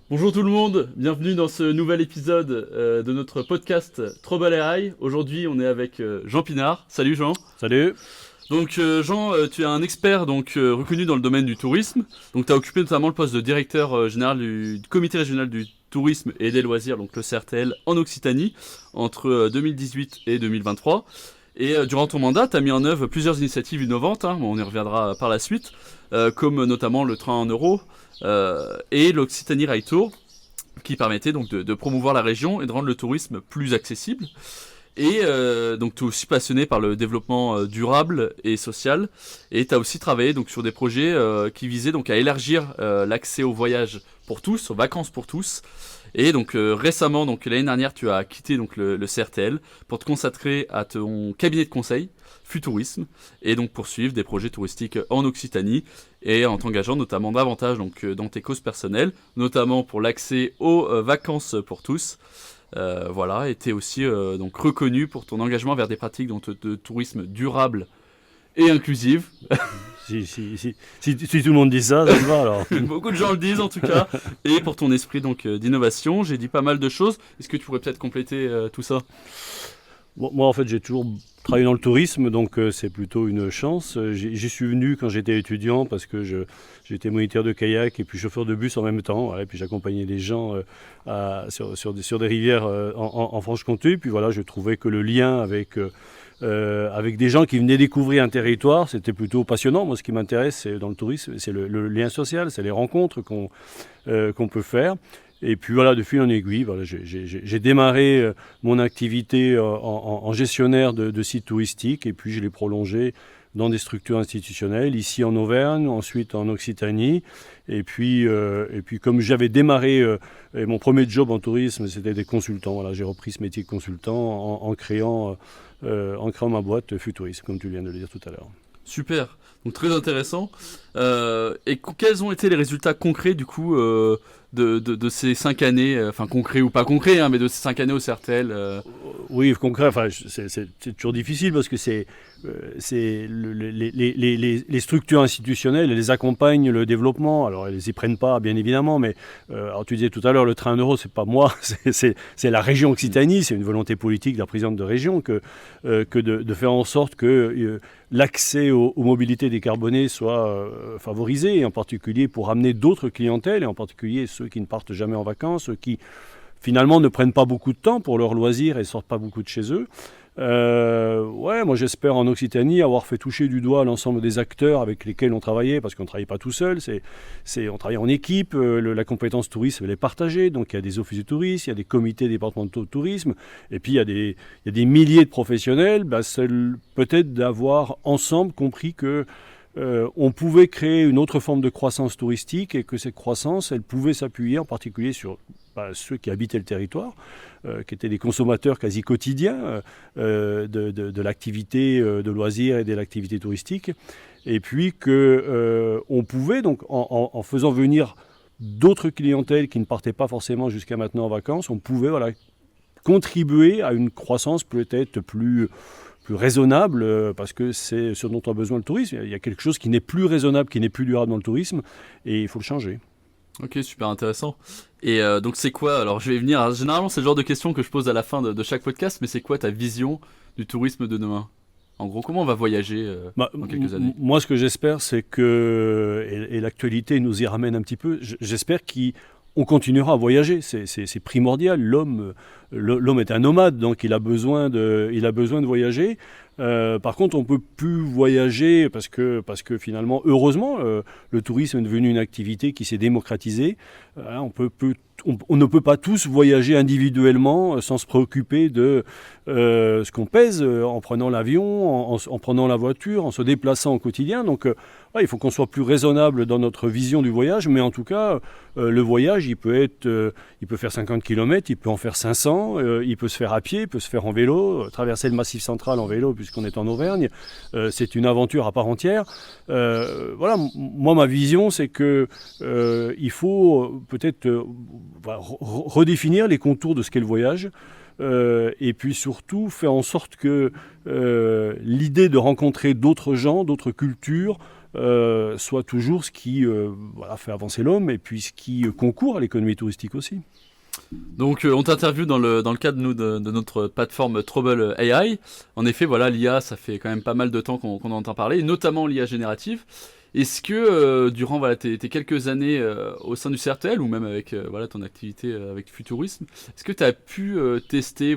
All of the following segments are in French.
Bonjour tout le monde, bienvenue dans ce nouvel épisode de notre podcast Trouble AI. Aujourd'hui, on est avec Jean Pinard. Salut Jean. Salut. Donc Jean, tu es un expert reconnu dans le domaine du tourisme. Donc tu as occupé notamment le poste de directeur général du comité régional du tourisme et des loisirs, donc le CRTL en Occitanie entre 2018 et 2023. Et durant ton mandat, tu as mis en œuvre plusieurs initiatives innovantes, on y reviendra par la suite, comme notamment le train en euros et l'Occitanie Rail Tour, qui permettait donc de promouvoir la région et de rendre le tourisme plus accessible. Et donc tu es aussi passionné par le développement durable et social, et tu as aussi travaillé donc sur des projets qui visaient donc à élargir l'accès au voyage pour tous, aux vacances pour tous. Et donc récemment, donc l'année dernière, tu as quitté donc le CRTL pour te consacrer à ton cabinet de conseil Futourisme et donc poursuivre des projets touristiques en Occitanie et en t'engageant notamment davantage donc dans tes causes personnelles, notamment pour l'accès aux vacances pour tous. Voilà, et tu es aussi donc reconnu pour ton engagement vers des pratiques de tourisme durable et inclusive. Si tout le monde dit ça, ça me va alors. Beaucoup de gens le disent en tout cas. Et pour ton esprit donc d'innovation, j'ai dit pas mal de choses. Est-ce que tu pourrais peut-être compléter tout ça? Bon, moi, en fait, j'ai toujours travaillé dans le tourisme, donc c'est plutôt une chance. J'y suis venu quand j'étais étudiant parce que j'étais moniteur de kayak et puis chauffeur de bus en même temps. Voilà, et puis j'accompagnais les gens sur des rivières en Franche-Comté. Puis voilà, je trouvais que le lien avec des gens qui venaient découvrir un territoire, c'était plutôt passionnant. Moi, ce qui m'intéresse dans le tourisme, c'est le lien social, c'est les rencontres qu'on peut faire. Et puis voilà, de fil en aiguille, voilà, j'ai démarré mon activité en gestionnaire de sites touristiques, et puis je l'ai prolongé dans des structures institutionnelles, ici en Auvergne, ensuite en Occitanie. Et puis comme j'avais démarré, et mon premier job en tourisme, c'était des consultants. Voilà, j'ai repris ce métier de consultant en créant ma boîte Futourisme, comme tu viens de le dire tout à l'heure. Super, donc très intéressant. Et quels ont été les résultats concrets du coup de ces 5 années, enfin concrets ou pas concrets, mais de ces 5 années au CRTL Oui, concret, enfin, c'est toujours difficile parce que les structures institutionnelles, elles les accompagnent le développement. Alors, elles y prennent pas, bien évidemment, mais alors, tu disais tout à l'heure, le train en euros, c'est pas moi, c'est la région Occitanie, c'est une volonté politique de la présidente de région que de faire en sorte que l'accès aux mobilités décarbonées soit favorisé, et en particulier pour amener d'autres clientèles, et en particulier ceux qui ne partent jamais en vacances, ceux qui finalement ne prennent pas beaucoup de temps pour leurs loisirs et sortent pas beaucoup de chez eux. Ouais, moi j'espère en Occitanie avoir fait toucher du doigt l'ensemble des acteurs avec lesquels on travaillait, parce qu'on ne travaille pas tout seul, on travaille en équipe, la compétence tourisme elle est partagée, donc il y a des offices de tourisme, il y a des comités départementaux de tourisme, et puis il y a des milliers de professionnels, c'est peut-être d'avoir ensemble compris que on pouvait créer une autre forme de croissance touristique, et que cette croissance, elle pouvait s'appuyer en particulier sur ceux qui habitaient le territoire, qui étaient des consommateurs quasi quotidiens de l'activité de loisirs et de l'activité touristique, et puis qu'on pouvait, donc, en faisant venir d'autres clientèles qui ne partaient pas forcément jusqu'à maintenant en vacances, on pouvait contribuer à une croissance peut-être plus raisonnable, parce que c'est ce dont a besoin le tourisme. Il y a quelque chose qui n'est plus raisonnable, qui n'est plus durable dans le tourisme, et il faut le changer. Ok, super intéressant. Et donc c'est quoi, alors je vais venir, alors, généralement c'est le genre de questions que je pose à la fin de chaque podcast, mais c'est quoi ta vision du tourisme de demain? En gros, comment on va voyager dans quelques années? Moi, ce que j'espère, c'est que, et l'actualité nous y ramène un petit peu, j'espère qu'on continuera à voyager, c'est primordial. L'homme est un nomade, donc il a besoin de voyager. Par contre, on ne peut plus voyager parce que finalement, heureusement, le tourisme est devenu une activité qui s'est démocratisée. On ne peut pas tous voyager individuellement sans se préoccuper de ce qu'on pèse en prenant l'avion, en prenant la voiture, en se déplaçant au quotidien. Donc, il faut qu'on soit plus raisonnable dans notre vision du voyage, mais en tout cas, le voyage, il peut faire 50 km, il peut en faire 500, il peut se faire à pied, il peut se faire en vélo, traverser le Massif central en vélo puisqu'on est en Auvergne. C'est une aventure à part entière. Voilà, moi, ma vision, c'est que il faut peut-être redéfinir les contours de ce qu'est le voyage. Et puis surtout faire en sorte que l'idée de rencontrer d'autres gens, d'autres cultures, soit toujours ce qui fait avancer l'homme et puis ce qui concourt à l'économie touristique aussi. Donc on t'interviewe dans le cadre de notre plateforme Trouble AI. En effet, voilà, l'IA, ça fait quand même pas mal de temps qu'on en entend parler, notamment l'IA générative. Est-ce que durant tes quelques années au sein du CRTL ou même avec ton activité avec Futurisme, est-ce que tu as pu tester,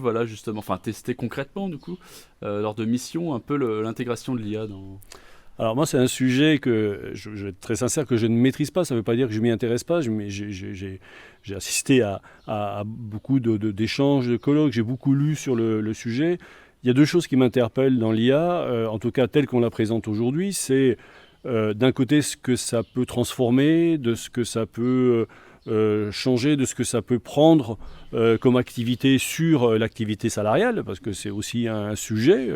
tester concrètement du coup, lors de missions, un peu l'intégration de l'IA dans... Alors moi, c'est un sujet que, je vais être très sincère, que je ne maîtrise pas. Ça ne veut pas dire que je ne m'y intéresse pas, mais j'ai assisté à beaucoup d'échanges, de colloques, j'ai beaucoup lu sur le sujet. Il y a deux choses qui m'interpellent dans l'IA, en tout cas telle qu'on la présente aujourd'hui. C'est d'un côté ce que ça peut transformer, de ce que ça peut changer, de ce que ça peut prendre comme activité sur l'activité salariale, parce que c'est aussi un sujet.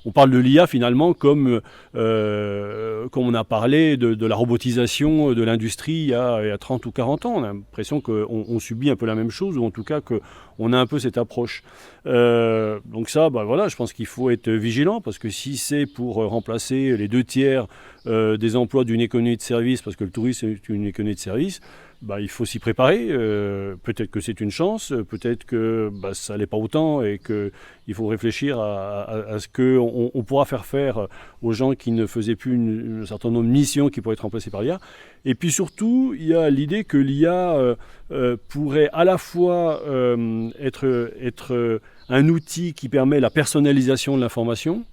On parle de l'IA finalement comme on a parlé de la robotisation de l'industrie il y a 30 ou 40 ans. On a l'impression qu'on subit un peu la même chose, ou en tout cas qu'on a un peu cette approche. Donc ça, je pense qu'il faut être vigilant, parce que si c'est pour remplacer les 2/3 des emplois d'une économie de service, parce que le tourisme est une économie de service, il faut s'y préparer. Peut-être que c'est une chance, peut-être que ça l'est pas autant, et qu'il faut réfléchir à ce qu'on pourra faire aux gens qui ne faisaient plus un certain nombre de missions qui pourraient être remplacées par l'IA. Et puis surtout, il y a l'idée que l'IA pourrait à la fois être un outil qui permet la personnalisation de l'information,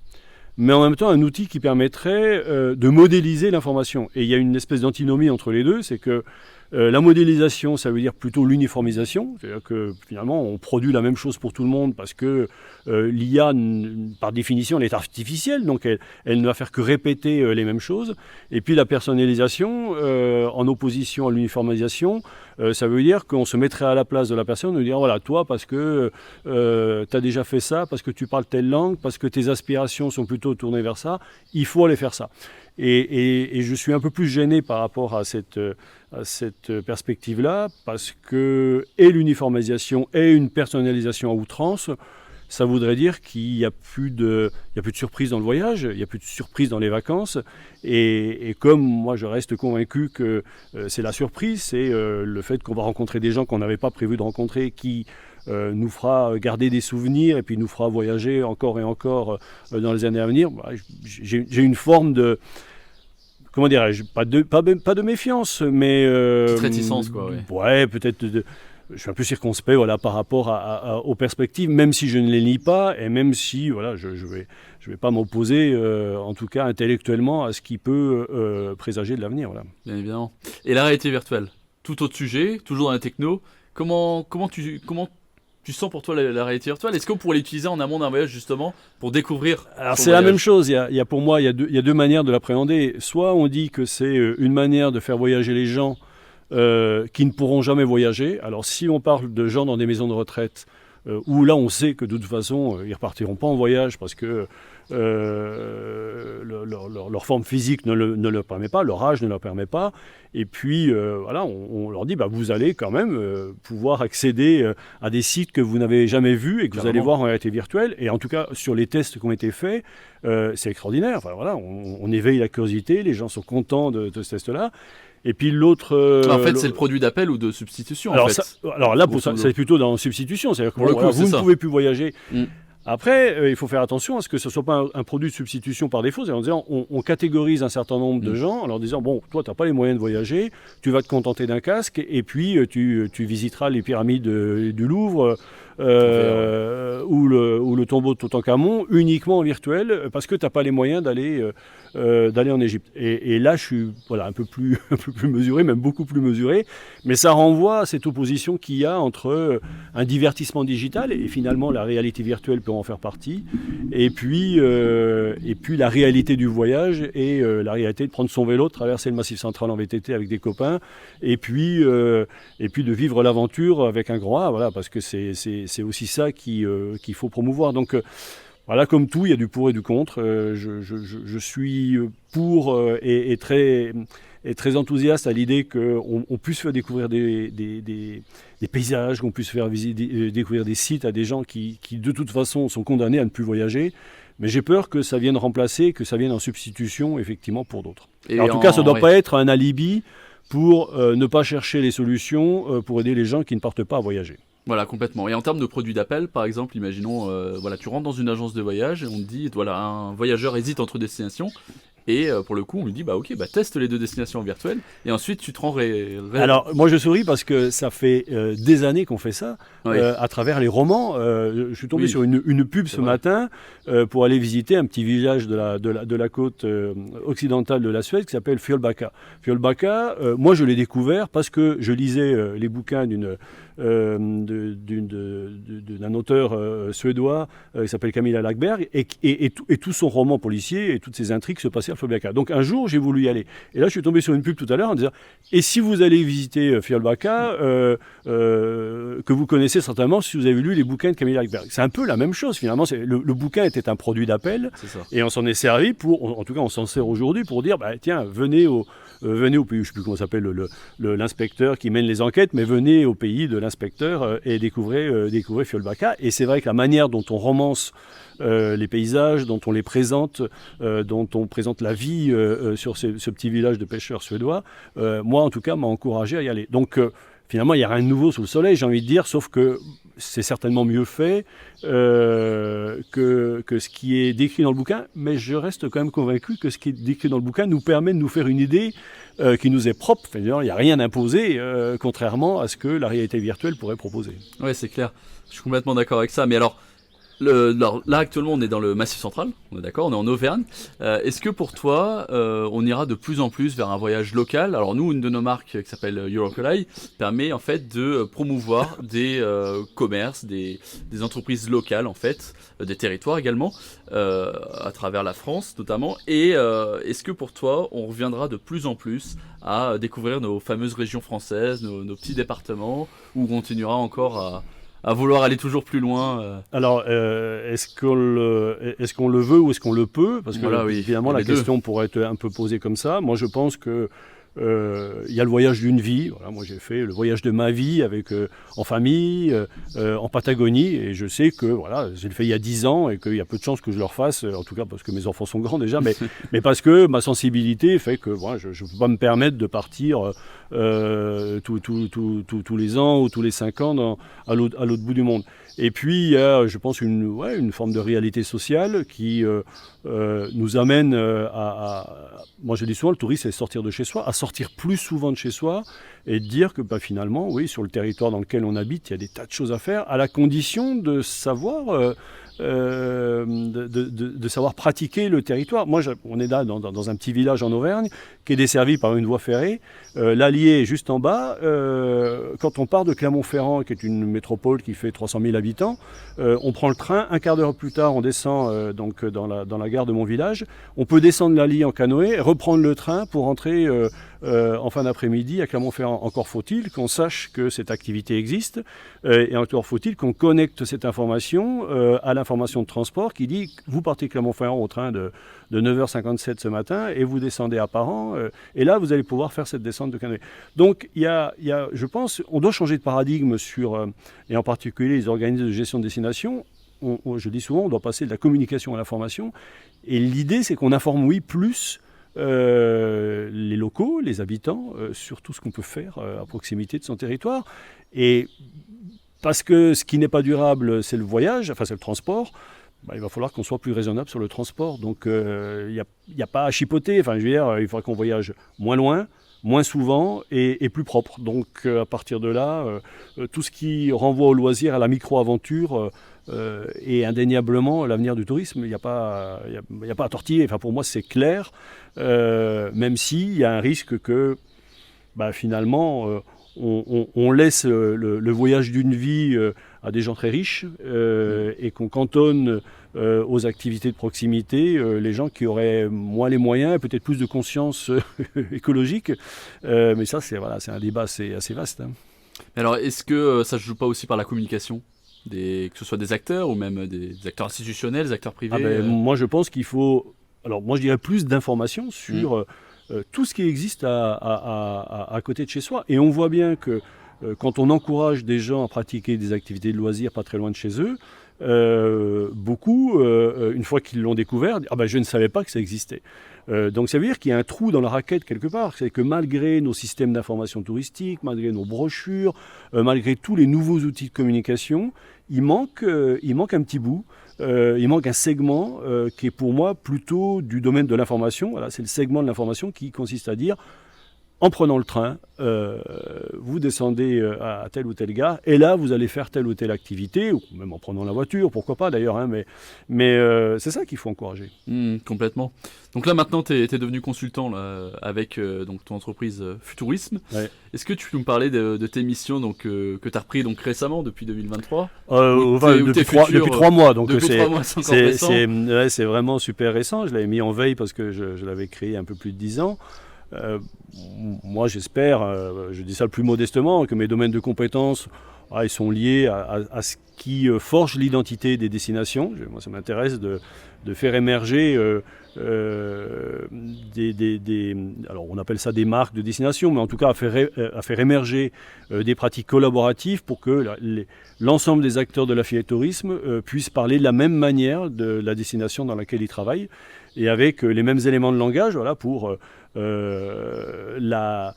mais en même temps un outil qui permettrait de modéliser l'information. Et il y a une espèce d'antinomie entre les deux, c'est que la modélisation, ça veut dire plutôt l'uniformisation, c'est-à-dire que finalement on produit la même chose pour tout le monde, parce que l'IA, par définition, elle est artificielle, donc elle ne va faire que répéter les mêmes choses. Et puis la personnalisation, en opposition à l'uniformisation, ça veut dire qu'on se mettrait à la place de la personne, de dire voilà, toi, parce que tu as déjà fait ça, parce que tu parles telle langue, parce que tes aspirations sont plutôt tournées vers ça, il faut aller faire ça. Et je suis un peu plus gêné par rapport à cette perspective-là, parce que l'uniformisation et une personnalisation à outrance, ça voudrait dire qu'il n'y a plus de surprise dans le voyage, il n'y a plus de surprise dans les vacances. Et comme moi je reste convaincu que c'est la surprise, c'est le fait qu'on va rencontrer des gens qu'on n'avait pas prévu de rencontrer, qui nous fera garder des souvenirs et puis nous fera voyager encore et encore dans les années à venir. J'ai une forme de... Comment dirais-je, pas de méfiance, mais... Petite réticence, quoi, ouais. Ouais, peut-être... Je suis un peu circonspect, par rapport aux perspectives, même si je ne les nie pas, et même si, je vais pas m'opposer, en tout cas intellectuellement, à ce qui peut présager de l'avenir, voilà. Bien évidemment. Et la réalité virtuelle, tout autre sujet, toujours dans la techno. Comment tu sens pour toi la réalité virtuelle? Est-ce qu'on pourrait l'utiliser en amont d'un voyage, justement, pour découvrir? Alors c'est la même chose. Pour moi, il y a deux manières de l'appréhender. Soit on dit que c'est une manière de faire voyager les gens qui ne pourront jamais voyager. Alors si on parle de gens dans des maisons de retraite, où là on sait que de toute façon ils ne repartiront pas en voyage, parce que leur forme physique ne leur permet pas, leur âge ne leur permet pas, et puis on leur dit vous allez quand même pouvoir accéder à des sites que vous n'avez jamais vus et que vous allez voir en réalité virtuelle. Et en tout cas sur les tests qui ont été faits, c'est extraordinaire. On éveille la curiosité, les gens sont contents de ce test-là. Et puis l'autre... en fait, c'est le produit d'appel ou de substitution. Alors là, c'est plutôt dans substitution. C'est-à-dire que vous ne pouvez plus voyager. Après, il faut faire attention à ce que ce ne soit pas un produit de substitution par défaut. C'est-à-dire en disant, on catégorise un certain nombre de gens en leur disant, toi, tu n'as pas les moyens de voyager, tu vas te contenter d'un casque, et puis tu visiteras les pyramides du Louvre ou le tombeau de Toutankhamon uniquement en virtuel, parce que tu n'as pas les moyens d'aller en Égypte. Et là, je suis un peu plus mesuré, même beaucoup plus mesuré, mais ça renvoie à cette opposition qu'il y a entre un divertissement digital, et finalement la réalité virtuelle peut en faire partie, et puis la réalité du voyage et la réalité de prendre son vélo, de traverser le Massif Central en VTT avec des copains, et puis de vivre l'aventure avec un grand A, parce que c'est aussi ça qu'il faut promouvoir. Donc comme tout, il y a du pour et du contre. Je suis pour et très enthousiaste à l'idée qu'on puisse faire découvrir des paysages, qu'on puisse faire découvrir des sites à des gens qui de toute façon sont condamnés à ne plus voyager. Mais j'ai peur que ça vienne remplacer, que ça vienne en substitution, effectivement, pour d'autres. Et En tout cas, ça ne doit pas être un alibi pour ne pas chercher les solutions pour aider les gens qui ne partent pas à voyager. Voilà, complètement. Et en termes de produits d'appel, par exemple, imaginons, voilà, tu rentres dans une agence de voyage et on te dit, voilà, un voyageur hésite entre destinations. Et pour le coup, on lui dit, bah ok, bah teste les 2 destinations virtuelles et ensuite tu te rends Alors, moi je souris parce que ça fait des années qu'on fait ça Oui. à travers les romans. Je suis tombé Oui. sur une pub ce vrai. matin pour aller visiter un petit village de la côte occidentale de la Suède qui s'appelle Fjällbacka. Fjällbacka, moi je l'ai découvert parce que je lisais les bouquins d'un auteur suédois qui s'appelle Camilla Lagerberg et tout son roman policier et toutes ses intrigues se passaient à Fjällbacka. Donc un jour j'ai voulu y aller. Et là je suis tombé sur une pub tout à l'heure en disant et si vous allez visiter Fjällbacka que vous connaissez certainement si vous avez lu les bouquins de Camilla Lagerberg. C'est un peu la même chose finalement. Le bouquin était un produit d'appel et on s'en est servi en tout cas on s'en sert aujourd'hui pour dire bah, tiens venez au pays, je ne sais plus comment s'appelle l'inspecteur qui mène les enquêtes, mais venez au pays de l'inspecteur et découvrez Fjällbacka. Et c'est vrai que la manière dont on romance les paysages, dont on les présente, dont on présente la vie sur ce petit village de pêcheurs suédois, moi en tout cas m'a encouragé à y aller. Donc finalement il n'y a rien de nouveau sous le soleil, j'ai envie de dire, sauf que c'est certainement mieux fait que ce qui est décrit dans le bouquin, mais je reste quand même convaincu que ce qui est décrit dans le bouquin nous permet de nous faire une idée qui nous est propre. Enfin, il n'y a rien imposé, contrairement à ce que la réalité virtuelle pourrait proposer. Ouais, c'est clair. Je suis complètement d'accord avec ça. Mais alors, là actuellement on est dans le Massif Central, on est d'accord, on est en Auvergne. Est-ce que pour toi on ira de plus en plus vers un voyage local? Alors nous, une de nos marques qui s'appelle Eurocoli permet en fait de promouvoir des commerces, des entreprises locales en fait, des territoires également, à travers la France notamment. Et est-ce que pour toi on reviendra de plus en plus à découvrir nos fameuses régions françaises, nos petits départements, ou on continuera encore à vouloir aller toujours plus loin Alors, est-ce qu'on le veut ou est-ce qu'on le peut? Parce que voilà, oui, évidemment, la question pourrait être un peu posée comme ça. Moi, je pense que il y a le voyage d'une vie. Voilà, moi, j'ai fait le voyage de ma vie en famille, en Patagonie. Et je sais que voilà, j'ai fait il y a 10 ans et qu'il y a peu de chances que je le refasse, en tout cas parce que mes enfants sont grands déjà, mais parce que ma sensibilité fait que voilà, je ne peux pas me permettre de partir tous les ans ou tous les 5 ans à l'autre bout du monde. Et puis, il y a, je pense, une forme de réalité sociale qui nous amène moi je dis souvent, le tourisme, c'est sortir de chez soi, à sortir plus souvent de chez soi et de dire que bah, finalement, oui, sur le territoire dans lequel on habite, il y a des tas de choses à faire, à la condition de savoir... de savoir pratiquer le territoire. Moi, on est là dans un petit village en Auvergne qui est desservi par une voie ferrée. L'Allier est juste en bas. Quand on part de Clermont-Ferrand, qui est une métropole qui fait 300 000 habitants, on prend le train. Un quart d'heure plus tard, on descend donc dans la gare de mon village. On peut descendre l'Allier en canoë, reprendre le train pour rentrer en fin d'après-midi à Clermont-Ferrand. Encore faut-il qu'on sache que cette activité existe et encore faut-il qu'on connecte cette information à l'information de transport qui dit vous partez Clermont-Ferrand au train de 9h57 ce matin et vous descendez à Paran et là vous allez pouvoir faire cette descente de canoë. Donc il y a, je pense, on doit changer de paradigme et en particulier les organismes de gestion de destination. Je dis souvent, on doit passer de la communication à l'information et l'idée c'est qu'on informe plus les locaux, les habitants, sur tout ce qu'on peut faire à proximité de son territoire. Et parce que ce qui n'est pas durable, c'est le voyage, enfin c'est le transport, bah, il va falloir qu'on soit plus raisonnable sur le transport. Donc il n'y a pas à chipoter, enfin je veux dire, il faudra qu'on voyage moins loin, moins souvent et plus propre. Donc à partir de là, tout ce qui renvoie au loisir, à la micro-aventure, est indéniablement l'avenir du tourisme. Il n'y a pas à tortiller. Enfin, pour moi, c'est clair, même s'il y a un risque que bah, finalement, on laisse le voyage d'une vie à des gens très riches et qu'on cantonne aux activités de proximité les gens qui auraient moins les moyens et peut-être plus de conscience écologique. Mais ça, c'est un débat assez vaste. Hein. Mais alors, est-ce que ça ne se joue pas aussi par la communication que ce soit des acteurs ou même des acteurs institutionnels, des acteurs privés Moi, je pense qu'il faut... Alors, moi, je dirais plus d'informations sur tout ce qui existe à côté de chez soi. Et on voit bien que quand on encourage des gens à pratiquer des activités de loisirs pas très loin de chez eux, beaucoup, une fois qu'ils l'ont découvert, ah ben, je ne savais pas que ça existait. Donc ça veut dire qu'il y a un trou dans la raquette quelque part. C'est que malgré nos systèmes d'information touristique, malgré nos brochures, malgré tous les nouveaux outils de communication, il manque un petit bout. Il manque un segment qui est pour moi plutôt du domaine de l'information. Voilà, c'est le segment de l'information qui consiste à dire, en prenant le train, vous descendez à telle ou telle gare, et là, vous allez faire telle ou telle activité, ou même en prenant la voiture, pourquoi pas d'ailleurs, hein, mais c'est ça qu'il faut encourager. Complètement. Donc là, maintenant, tu es devenu consultant là, avec donc, ton entreprise Futurisme. Ouais. Est-ce que tu peux me parler de tes missions donc, que tu as repris donc, récemment, depuis 2023 depuis 3 mois, donc depuis 3 mois, c'est encore récent. C'est vraiment super récent. Je l'avais mis en veille parce que je l'avais créé un peu plus de 10 ans. Moi, j'espère, je dis ça le plus modestement, que mes domaines de compétences, ils sont liés à ce qui forge l'identité des destinations. Moi, ça m'intéresse de faire émerger alors on appelle ça des marques de destination, mais en tout cas à faire émerger des pratiques collaboratives pour que l'ensemble des acteurs de la filière tourisme puissent parler de la même manière de la destination dans laquelle ils travaillent et avec les mêmes éléments de langage, voilà, pour la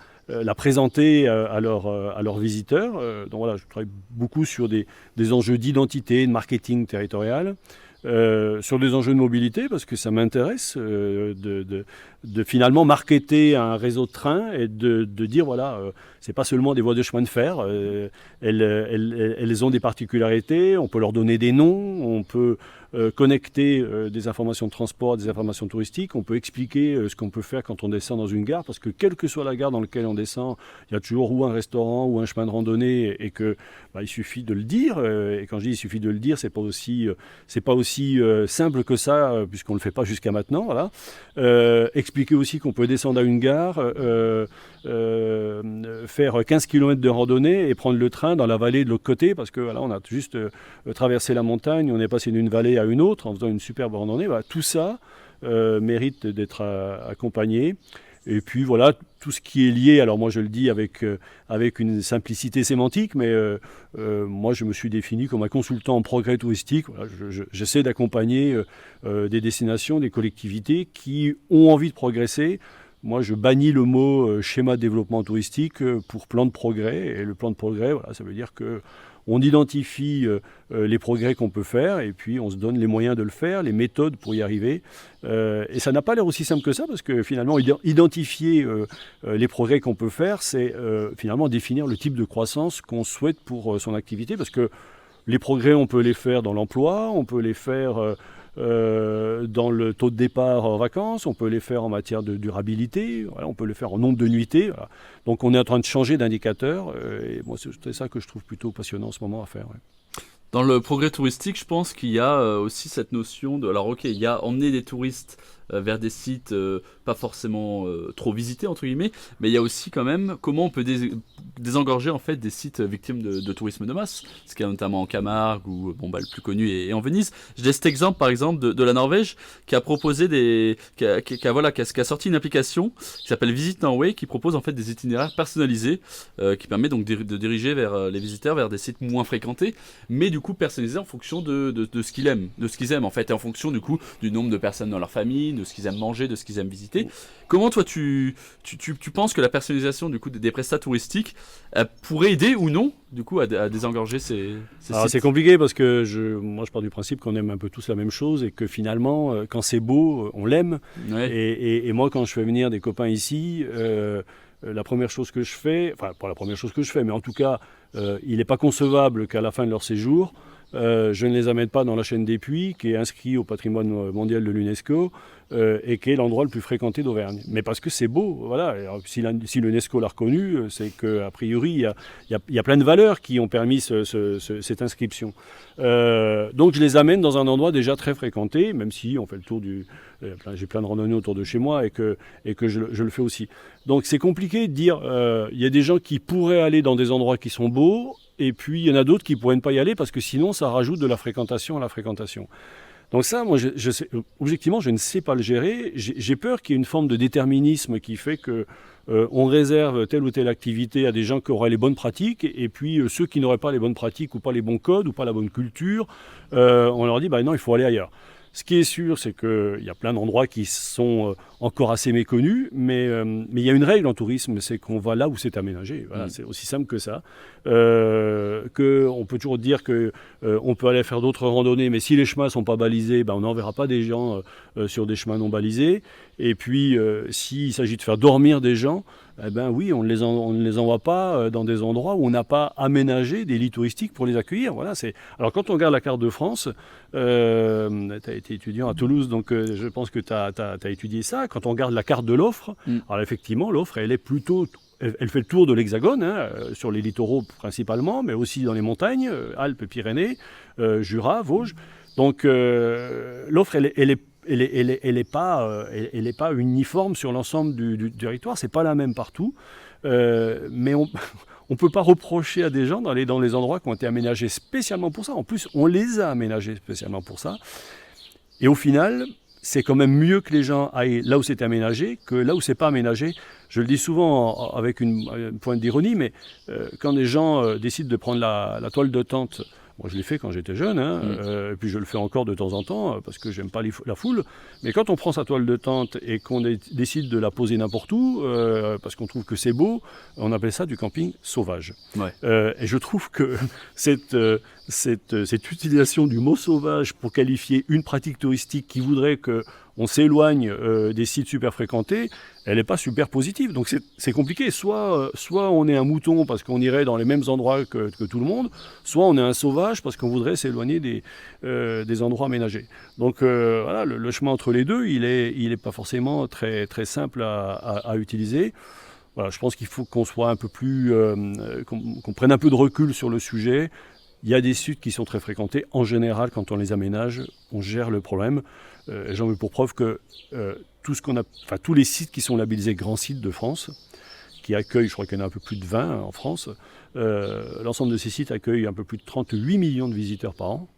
présenter à leurs visiteurs. Donc voilà, je travaille beaucoup sur des enjeux d'identité, de marketing territorial, sur des enjeux de mobilité, parce que ça m'intéresse de finalement marketer un réseau de trains et de dire, voilà, c'est pas seulement des voies de chemin de fer, elles ont des particularités, on peut leur donner des noms, on peut connecter des informations de transport, des informations touristiques, on peut expliquer ce qu'on peut faire quand on descend dans une gare, parce que quelle que soit la gare dans laquelle on descend, il y a toujours ou un restaurant ou un chemin de randonnée, et que il suffit de le dire, et quand je dis il suffit de le dire, c'est pas aussi simple que ça, puisqu'on le fait pas jusqu'à maintenant, voilà. Expliquer aussi qu'on peut descendre à une gare, faire 15 km de randonnée et prendre le train dans la vallée de l'autre côté, parce que voilà, on a juste traversé la montagne, on est passé d'une vallée à une autre en faisant une superbe randonnée. Voilà, tout ça mérite d'être accompagné. Et puis voilà, tout ce qui est lié, alors moi je le dis avec une simplicité sémantique, mais moi je me suis défini comme un consultant en progrès touristique. Voilà, j'essaie d'accompagner des destinations, des collectivités qui ont envie de progresser. Moi je bannis le mot schéma de développement touristique pour plan de progrès. Et le plan de progrès, voilà, ça veut dire qu'on identifie les progrès qu'on peut faire et puis on se donne les moyens de le faire, les méthodes pour y arriver. Et ça n'a pas l'air aussi simple que ça, parce que finalement, identifier les progrès qu'on peut faire, c'est finalement définir le type de croissance qu'on souhaite pour son activité, parce que les progrès, on peut les faire dans l'emploi, on peut les faire dans le taux de départ en vacances, on peut les faire en matière de durabilité, voilà, on peut les faire en nombre de nuitées. Voilà. Donc on est en train de changer d'indicateur, et moi c'est ça que je trouve plutôt passionnant en ce moment à faire. Ouais. Dans le progrès touristique, je pense qu'il y a aussi cette notion de... Alors ok, il y a emmener des touristes vers des sites pas forcément trop visités, entre guillemets, mais il y a aussi quand même comment on peut désengorger en fait des sites victimes de tourisme de masse, ce qu'il y a notamment en Camargue, ou le plus connu est en Venise. J'ai cet exemple par exemple de la Norvège qui a proposé qui a sorti une application qui s'appelle Visit Norway, qui propose en fait des itinéraires personnalisés, qui permet donc de diriger les visiteurs vers des sites moins fréquentés, mais du coup personnalisés en fonction de ce qu'ils aiment, en fait, et en fonction du coup du nombre de personnes dans leur famille, de ce qu'ils aiment manger, de ce qu'ils aiment visiter. Comment toi tu penses que la personnalisation du coup des prestats touristiques pourrait aider ou non du coup à désengorger ces sites? C'est compliqué parce que moi je pars du principe qu'on aime un peu tous la même chose et que finalement quand c'est beau on l'aime. Ouais. Et moi quand je fais venir des copains ici, la première chose que je fais, enfin pas la première chose que je fais, mais en tout cas il n'est pas concevable qu'à la fin de leur séjour je ne les amène pas dans la chaîne des Puys, qui est inscrit au patrimoine mondial de l'UNESCO et qui est l'endroit le plus fréquenté d'Auvergne. Mais parce que c'est beau, voilà. Alors, si l'UNESCO l'a reconnu, c'est qu'a priori, il y a plein de valeurs qui ont permis cette inscription. Donc je les amène dans un endroit déjà très fréquenté, même si on fait le tour j'ai plein de randonnées autour de chez moi et que je le fais aussi. Donc c'est compliqué de dire, il y a des gens qui pourraient aller dans des endroits qui sont beaux, et puis il y en a d'autres qui ne pourraient pas y aller parce que sinon ça rajoute de la fréquentation à la fréquentation. Donc ça, moi, objectivement, je ne sais pas le gérer. J'ai peur qu'il y ait une forme de déterminisme qui fait que on réserve telle ou telle activité à des gens qui auraient les bonnes pratiques, et puis ceux qui n'auraient pas les bonnes pratiques ou pas les bons codes ou pas la bonne culture, on leur dit non, il faut aller ailleurs. Ce qui est sûr, c'est qu'il y a plein d'endroits qui sont encore assez méconnus, mais il y a une règle en tourisme, c'est qu'on va là où c'est aménagé. Voilà, c'est aussi simple que ça. On peut toujours dire qu'on peut aller faire d'autres randonnées, mais si les chemins ne sont pas balisés, on n'enverra pas des gens sur des chemins non balisés. Et puis, s'il s'agit de faire dormir des gens, oui, on ne les envoie pas dans des endroits où on n'a pas aménagé des lits touristiques pour les accueillir. Voilà, alors, quand on regarde la carte de France, tu as été étudiant à Toulouse, donc je pense que tu as étudié ça. Quand on regarde la carte de l'offre, alors effectivement, l'offre, elle fait le tour de l'Hexagone, sur les littoraux principalement, mais aussi dans les montagnes, Alpes, Pyrénées, Jura, Vosges. Donc l'offre, elle n'est pas uniforme sur l'ensemble du territoire, c'est pas la même partout, mais on ne peut pas reprocher à des gens d'aller dans les endroits qui ont été aménagés spécialement pour ça. En plus, on les a aménagés spécialement pour ça. Et au final, c'est quand même mieux que les gens aillent là où c'est aménagé que là où c'est pas aménagé. Je le dis souvent avec une pointe d'ironie, mais quand des gens décident de prendre la toile de tente, moi je l'ai fait quand j'étais jeune, et puis je le fais encore de temps en temps parce que j'aime pas la foule, mais quand on prend sa toile de tente et qu'on décide de la poser n'importe où, parce qu'on trouve que c'est beau, on appelle ça du camping sauvage. Ouais. Et je trouve que cette utilisation du mot sauvage pour qualifier une pratique touristique qui voudrait qu'on s'éloigne des sites super fréquentés, elle n'est pas super positive. Donc c'est compliqué. Soit on est un mouton parce qu'on irait dans les mêmes endroits que tout le monde, soit on est un sauvage parce qu'on voudrait s'éloigner des endroits aménagés. Donc voilà, le chemin entre les deux, il est pas forcément très, très simple à utiliser. Voilà, je pense qu'il faut qu'on soit un peu plus, qu'on prenne un peu de recul sur le sujet. Il y a des sites qui sont très fréquentés. En général, quand on les aménage, on gère le problème. J'en veux pour preuve que tous les sites qui sont labellisés grands sites de France, qui accueillent, je crois qu'il y en a un peu plus de 20 en France, l'ensemble de ces sites accueillent un peu plus de 38 millions de visiteurs par an.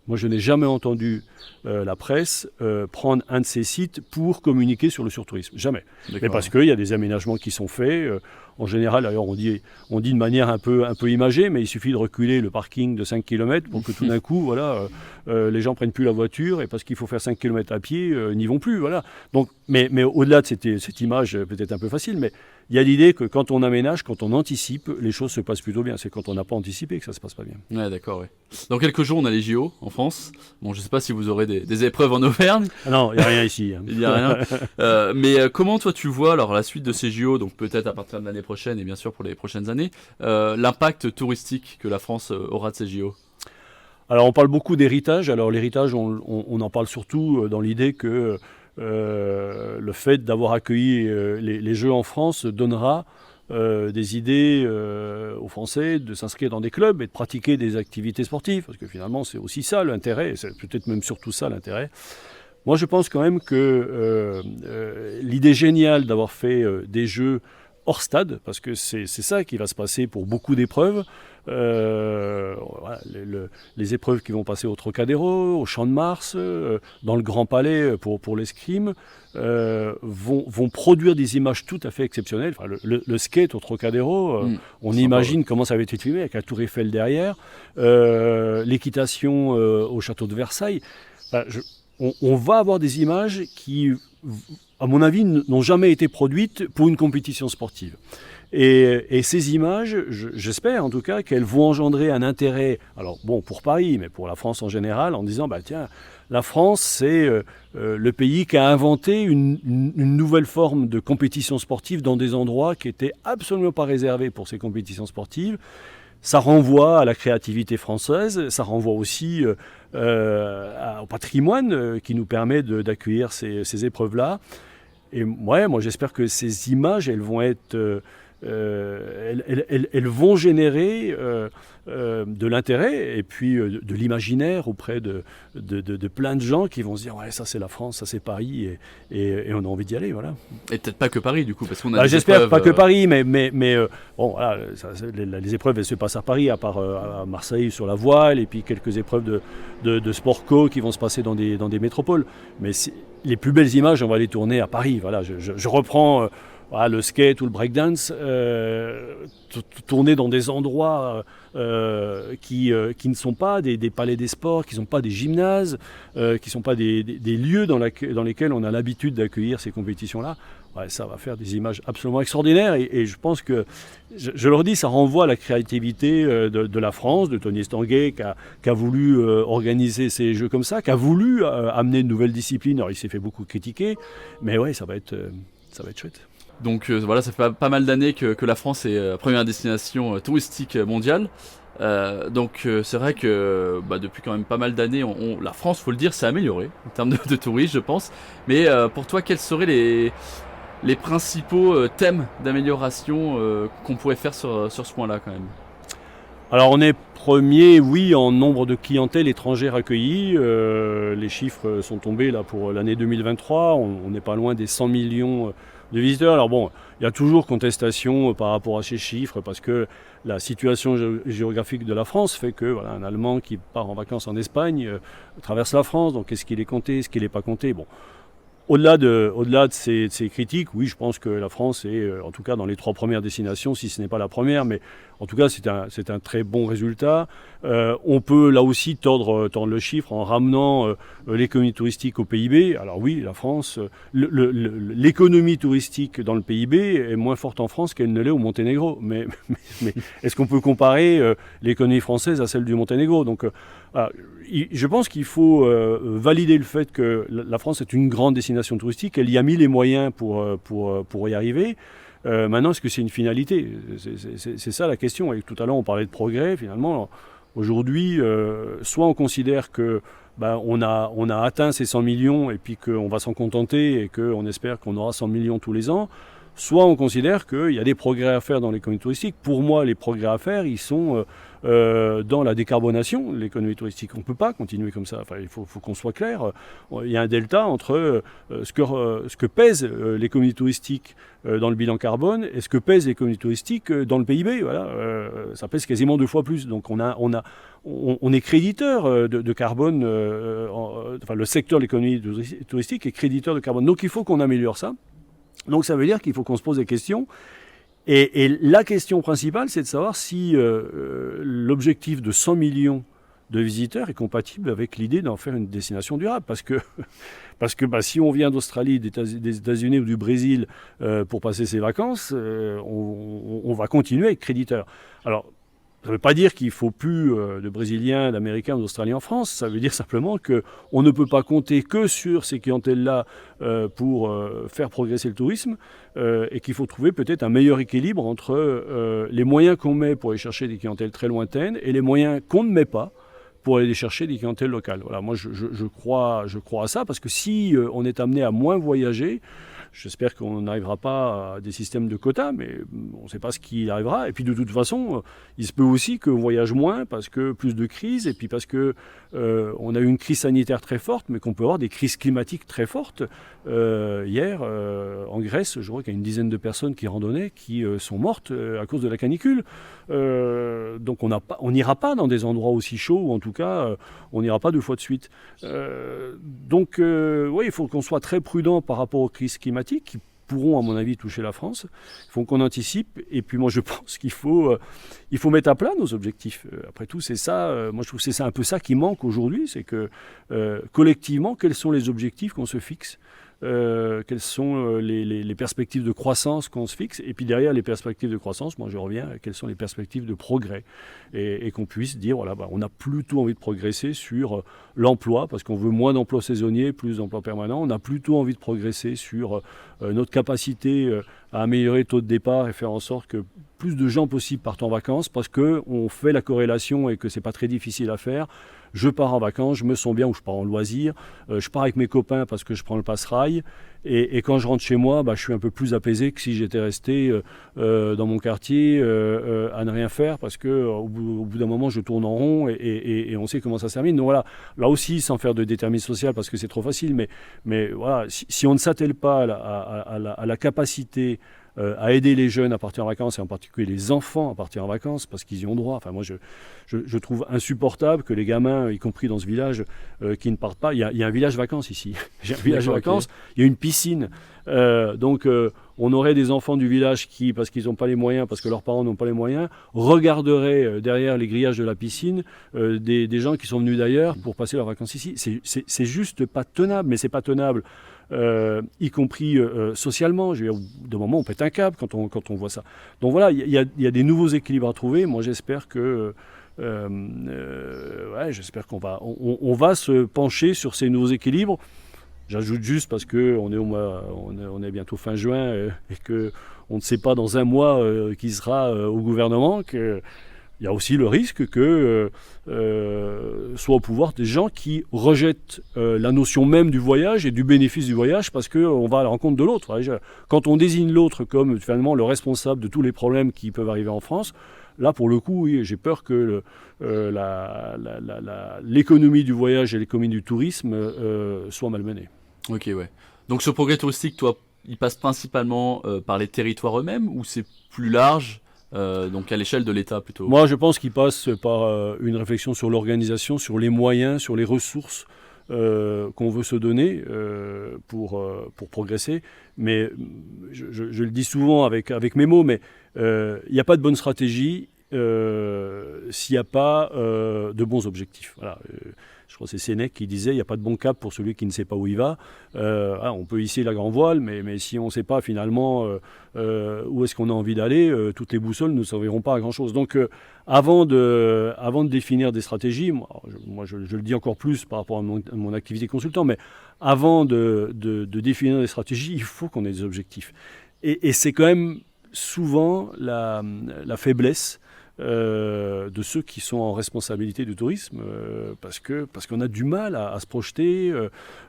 Moi, je n'ai jamais entendu la presse prendre un de ces sites pour communiquer sur le surtourisme. Jamais. D'accord. Mais parce qu'il y a des aménagements qui sont faits. En général, d'ailleurs, on dit de manière un peu imagée, mais il suffit de reculer le parking de 5 km pour que tout d'un coup, voilà, les gens ne prennent plus la voiture et parce qu'il faut faire 5 km à pied, n'y vont plus. Voilà. Donc, mais au-delà de cette image peut-être un peu facile, mais il y a l'idée que quand on aménage, quand on anticipe, les choses se passent plutôt bien. C'est quand on n'a pas anticipé que ça ne se passe pas bien. Ouais, d'accord, ouais. Dans quelques jours, on a les JO en France. Bon, je ne sais pas si vous aurez des épreuves en Auvergne. Ah non, il n'y a rien ici. Il n'y a rien. Mais comment toi tu vois alors la suite de ces JO, donc peut-être à partir de l'année prochaine et bien sûr pour les prochaines années, l'impact touristique que la France aura de ces JO? Alors on parle beaucoup d'héritage. Alors l'héritage, on en parle surtout dans l'idée que le fait d'avoir accueilli les Jeux en France donnera des idées aux Français de s'inscrire dans des clubs et de pratiquer des activités sportives, parce que finalement c'est aussi ça l'intérêt, et c'est peut-être même surtout ça l'intérêt. Moi je pense quand même que l'idée géniale d'avoir fait des Jeux hors stade, parce que c'est ça qui va se passer pour beaucoup d'épreuves, voilà, les épreuves qui vont passer au Trocadéro, au Champ de Mars, dans le Grand Palais pour l'escrime, vont produire des images tout à fait exceptionnelles. Enfin, le skate au Trocadéro, on imagine comment ça avait été filmé avec la Tour Eiffel derrière, l'équitation au château de Versailles. Enfin, on va avoir des images qui, à mon avis, n'ont jamais été produites pour une compétition sportive. Et ces images, j'espère en tout cas qu'elles vont engendrer un intérêt, alors bon pour Paris, mais pour la France en général, en disant tiens, la France c'est le pays qui a inventé une nouvelle forme de compétition sportive dans des endroits qui n'étaient absolument pas réservés pour ces compétitions sportives. Ça renvoie à la créativité française, ça renvoie aussi au patrimoine qui nous permet d'accueillir ces épreuves-là. Et moi j'espère que ces images, elles vont être... elles vont générer de l'intérêt et puis de l'imaginaire auprès de plein de gens qui vont se dire ouais, ça c'est la France, ça c'est Paris et on a envie d'y aller, voilà. Et peut-être pas que Paris du coup, parce qu'on a j'espère épreuves, pas que Paris, mais bon voilà, les épreuves elles se passent à Paris, à part à Marseille sur la voile et puis quelques épreuves de sport co qui vont se passer dans des métropoles, mais les plus belles images on va les tourner à Paris, voilà. Je reprends voilà, le skate ou le breakdance, tourner dans des endroits qui ne sont pas des palais des sports, qui ne sont pas des gymnases, qui ne sont pas des lieux dans lesquels on a l'habitude d'accueillir ces compétitions-là. Ouais, ça va faire des images absolument extraordinaires et je pense que, je leur dis, ça renvoie à la créativité de la France, de Tony Estanguet qui a voulu organiser ces jeux comme ça, qui a voulu amener une nouvelle discipline. Alors il s'est fait beaucoup critiquer, mais ouais, ça va être chouette. Donc voilà, ça fait pas mal d'années que la France est première destination touristique mondiale. C'est vrai que depuis quand même pas mal d'années, la France, faut le dire, s'est améliorée en termes de tourisme, je pense. Mais pour toi, quels seraient les principaux thèmes d'amélioration qu'on pourrait faire sur ce point-là quand même? Alors on est premier, oui, en nombre de clientèles étrangères accueillies. Les chiffres sont tombés là pour l'année 2023. On n'est pas loin des 100 millions de visiteurs. Alors bon, il y a toujours contestation par rapport à ces chiffres parce que la situation géographique de la France fait que voilà, un Allemand qui part en vacances en Espagne traverse la France. Donc est-ce qu'il est compté, est-ce qu'il n'est pas compté? Bon. Au-delà de ces critiques, oui, je pense que la France est, en tout cas, dans les 3 premières destinations, si ce n'est pas la première, mais en tout cas, c'est un très bon résultat. On peut là aussi tordre le chiffre en ramenant l'économie touristique au PIB. Alors oui, la France, l'économie touristique dans le PIB est moins forte en France qu'elle ne l'est au Monténégro. Mais est-ce qu'on peut comparer l'économie française à celle du Monténégro? Donc, je pense qu'il faut valider le fait que la France est une grande destination touristique. Elle y a mis les moyens pour y arriver. Maintenant, est-ce que c'est une finalité? C'est ça la question. Et tout à l'heure, on parlait de progrès. Finalement, aujourd'hui, soit on considère que on a atteint ces 100 millions et puis qu'on va s'en contenter et qu'on espère qu'on aura 100 millions tous les ans, soit on considère qu'il y a des progrès à faire dans l'économie touristique. Pour moi, les progrès à faire, ils sont dans la décarbonation de l'économie touristique. On ne peut pas continuer comme ça. Enfin, il faut qu'on soit clair. Il y a un delta entre ce que pèse l'économie touristique dans le bilan carbone et ce que pèse l'économie touristique dans le PIB. Voilà, ça pèse quasiment 2 fois plus. Donc on est créditeur de carbone. Enfin, le secteur de l'économie touristique est créditeur de carbone. Donc il faut qu'on améliore ça. Donc ça veut dire qu'il faut qu'on se pose des questions. Et la question principale, c'est de savoir si l'objectif de 100 millions de visiteurs est compatible avec l'idée d'en faire une destination durable. Parce que si on vient d'Australie, des États-Unis ou du Brésil pour passer ses vacances, on va continuer à être créditeur. Alors, ça ne veut pas dire qu'il ne faut plus de Brésiliens, d'Américains ou d'Australiens en France. Ça veut dire simplement qu'on ne peut pas compter que sur ces clientèles-là pour faire progresser le tourisme et qu'il faut trouver peut-être un meilleur équilibre entre les moyens qu'on met pour aller chercher des clientèles très lointaines et les moyens qu'on ne met pas pour aller chercher des clientèles locales. Voilà, moi je crois à ça parce que si on est amené à moins voyager, j'espère qu'on n'arrivera pas à des systèmes de quotas, mais on ne sait pas ce qui arrivera. Et puis de toute façon, il se peut aussi qu'on voyage moins parce que plus de crises, et puis parce qu'on a eu une crise sanitaire très forte, mais qu'on peut avoir des crises climatiques très fortes. Hier, en Grèce, je crois qu'il y a une dizaine de personnes qui randonnaient, qui sont mortes à cause de la canicule. Donc on n'ira pas dans des endroits aussi chauds, ou en tout cas, on n'ira pas 2 fois de suite. Donc oui, il faut qu'on soit très prudent par rapport aux crises climatiques qui pourront, à mon avis, toucher la France. Il faut qu'on anticipe. Et puis moi, je pense qu'il faut mettre à plat nos objectifs. Après tout, c'est ça. Moi, je trouve que c'est ça, un peu ça qui manque aujourd'hui. C'est que, collectivement, quels sont les objectifs qu'on se fixe? Quelles sont les perspectives de croissance qu'on se fixe? Et puis derrière les perspectives de croissance, moi je reviens à quelles sont les perspectives de progrès, et qu'on puisse dire voilà, on a plutôt envie de progresser sur l'emploi parce qu'on veut moins d'emplois saisonniers, plus d'emplois permanents. On a plutôt envie de progresser sur notre capacité à améliorer le taux de départ et faire en sorte que plus de gens possibles partent en vacances parce qu'on fait la corrélation et que c'est pas très difficile à faire. Je pars en vacances, je me sens bien, ou je pars en loisir, je pars avec mes copains parce que je prends le passe-rail, et quand je rentre chez moi, je suis un peu plus apaisé que si j'étais resté dans mon quartier à ne rien faire, parce qu'au bout d'un moment, je tourne en rond, et on sait comment ça se termine. Donc voilà, là aussi, sans faire de déterminisme social, parce que c'est trop facile, mais voilà, si on ne s'attelle pas à la capacité à aider les jeunes à partir en vacances, et en particulier les enfants à partir en vacances, parce qu'ils y ont droit. Enfin, moi, je trouve insupportable que les gamins, y compris dans ce village, qui ne partent pas. Il y a un village vacances ici. J'ai un village de vacances, il y a une piscine. Donc, on aurait des enfants du village qui, parce qu'ils n'ont pas les moyens, parce que leurs parents n'ont pas les moyens, regarderaient derrière les grillages de la piscine des gens qui sont venus d'ailleurs pour passer leurs vacances ici. C'est juste pas tenable, mais c'est pas tenable, y compris socialement. Je veux dire, de moment, on pète un câble quand on voit ça. Donc voilà, il y a des nouveaux équilibres à trouver. Moi, j'espère que j'espère on va se pencher sur ces nouveaux équilibres. J'ajoute juste parce qu'on on est bientôt fin juin et qu'on ne sait pas dans un mois qui sera au gouvernement, qu'il y a aussi le risque que soit au pouvoir des gens qui rejettent la notion même du voyage et du bénéfice du voyage parce qu'on va à la rencontre de l'autre. Quand on désigne l'autre comme finalement le responsable de tous les problèmes qui peuvent arriver en France, là, pour le coup, oui, j'ai peur que l'économie du voyage et l'économie du tourisme soient malmenées. Ok, ouais. Donc ce progrès touristique, toi, il passe principalement par les territoires eux-mêmes ou c'est plus large, donc à l'échelle de l'État plutôt? Moi, je pense qu'il passe par une réflexion sur l'organisation, sur les moyens, sur les ressources qu'on veut se donner pour progresser. Mais je le dis souvent avec mes mots, mais il n'y a pas de bonne stratégie s'il n'y a pas de bons objectifs. Voilà. Je crois que c'est Sénèque qui disait « il n'y a pas de bon cap pour celui qui ne sait pas où il va ». On peut hisser la grand voile, mais si on ne sait pas finalement où est-ce qu'on a envie d'aller, toutes les boussoles ne serviront pas à grand-chose. Donc avant de définir des stratégies, moi je le dis encore plus par rapport à mon activité consultant, mais avant de définir des stratégies, il faut qu'on ait des objectifs. Et c'est quand même souvent la faiblesse de ceux qui sont en responsabilité du tourisme, parce qu'on a du mal à se projeter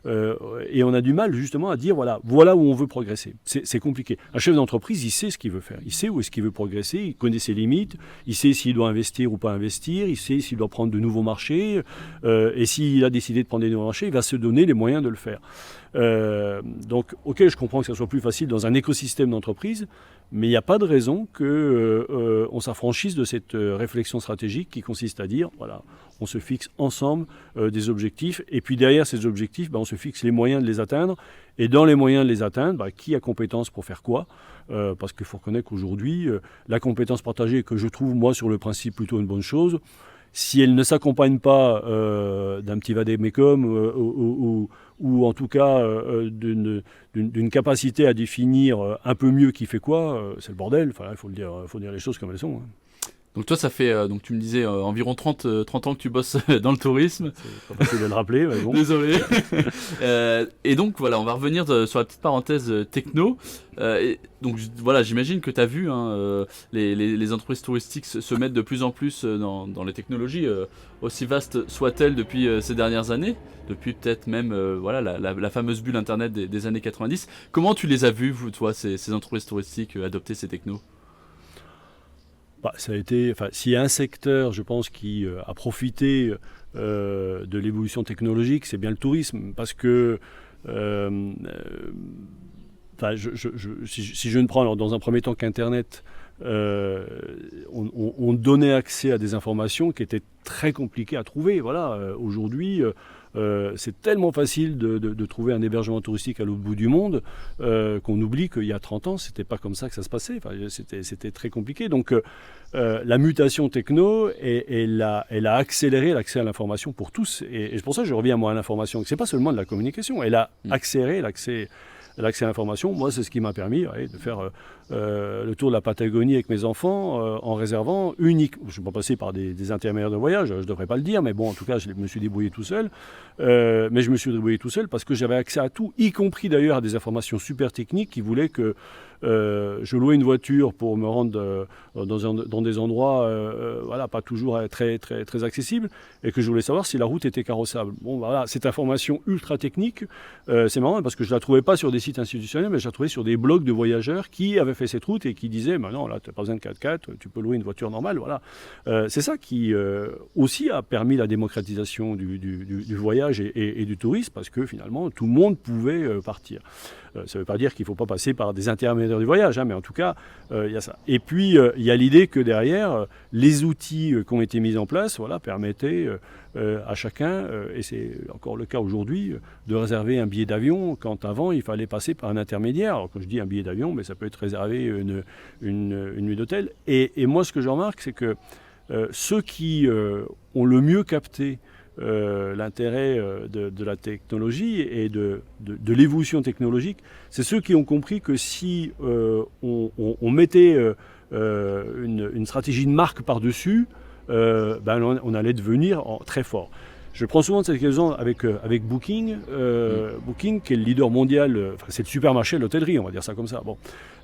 et on a du mal justement à dire voilà où on veut progresser. C'est compliqué. Un chef d'entreprise, il sait ce qu'il veut faire, il sait où est-ce qu'il veut progresser, il connaît ses limites, il sait s'il doit investir ou pas investir, il sait s'il doit prendre de nouveaux marchés et s'il a décidé de prendre des nouveaux marchés, il va se donner les moyens de le faire. Donc, ok, je comprends que ça soit plus facile dans un écosystème d'entreprise, mais il n'y a pas de raison qu'on s'affranchisse de cette réflexion stratégique qui consiste à dire, voilà, on se fixe ensemble des objectifs, et puis derrière ces objectifs, on se fixe les moyens de les atteindre, et dans les moyens de les atteindre, qui a compétence pour faire quoi parce qu'il faut reconnaître qu'aujourd'hui, la compétence partagée, que je trouve, moi, sur le principe, plutôt une bonne chose, si elle ne s'accompagne pas d'un petit vadémécum ou en tout cas d'une capacité à définir un peu mieux qui fait quoi, c'est le bordel. Enfin, il faut dire les choses comme elles sont. Hein. Donc toi, ça fait, donc tu me disais, environ 30 ans que tu bosses dans le tourisme. C'est pas facile de le rappeler, mais bon. Désolé. Et donc voilà, on va revenir sur la petite parenthèse techno. Donc voilà, j'imagine que tu as vu les entreprises touristiques se mettre de plus en plus dans les technologies, aussi vastes soient-elles depuis ces dernières années, depuis peut-être même la fameuse bulle Internet des années 90. Comment tu les as vues, toi, ces entreprises touristiques adopter ces technos? Ça a été, s'il y a un secteur, je pense, qui a profité de l'évolution technologique, c'est bien le tourisme, parce que si je ne prends dans un premier temps qu'Internet, on donnait accès à des informations qui étaient très compliquées à trouver. Voilà, aujourd'hui, c'est tellement facile de trouver un hébergement touristique à l'autre bout du monde qu'on oublie qu'il y a 30 ans, c'était pas comme ça que ça se passait. C'était très compliqué. Donc, la mutation techno, elle a accéléré l'accès à l'information pour tous. Et c'est pour ça que je reviens à l'information. C'est pas seulement de la communication. Elle a accéléré l'accès à l'information. Moi, c'est ce qui m'a permis de faire le tour de la Patagonie avec mes enfants en réservant uniquement. Je ne suis pas passé par des intermédiaires de voyage, je ne devrais pas le dire, mais bon, en tout cas, je me suis débrouillé tout seul. Mais je me suis débrouillé tout seul parce que j'avais accès à tout, y compris d'ailleurs à des informations super techniques qui voulaient que je louais une voiture pour me rendre dans des endroits pas toujours très, très, très accessibles et que je voulais savoir si la route était carrossable. Bon, voilà, cette information ultra technique, c'est marrant parce que je ne la trouvais pas sur des sites institutionnels, mais je la trouvais sur des blogs de voyageurs qui avaient fait cette route et qui disaient non, là, tu n'as pas besoin de 4x4, tu peux louer une voiture normale. Voilà. C'est ça qui aussi a permis la démocratisation du voyage et du tourisme parce que finalement, tout le monde pouvait partir. Ça ne veut pas dire qu'il ne faut pas passer par des intermédiaires du voyage, hein, mais en tout cas, il y a ça. Et puis, il y a l'idée que derrière, les outils qui ont été mis en place permettaient à chacun, et c'est encore le cas aujourd'hui, de réserver un billet d'avion quand avant il fallait passer par un intermédiaire. Alors quand je dis un billet d'avion, mais ça peut être réservé une nuit d'hôtel. Et moi ce que je remarque, c'est que ceux qui ont le mieux capté l'intérêt de la technologie et de l'évolution technologique, c'est ceux qui ont compris que si on mettait une stratégie de marque par-dessus, on allait devenir très fort. Je prends souvent cette occasion avec Booking, Booking qui est le leader mondial, c'est le supermarché de l'hôtellerie, on va dire ça comme ça. Bon.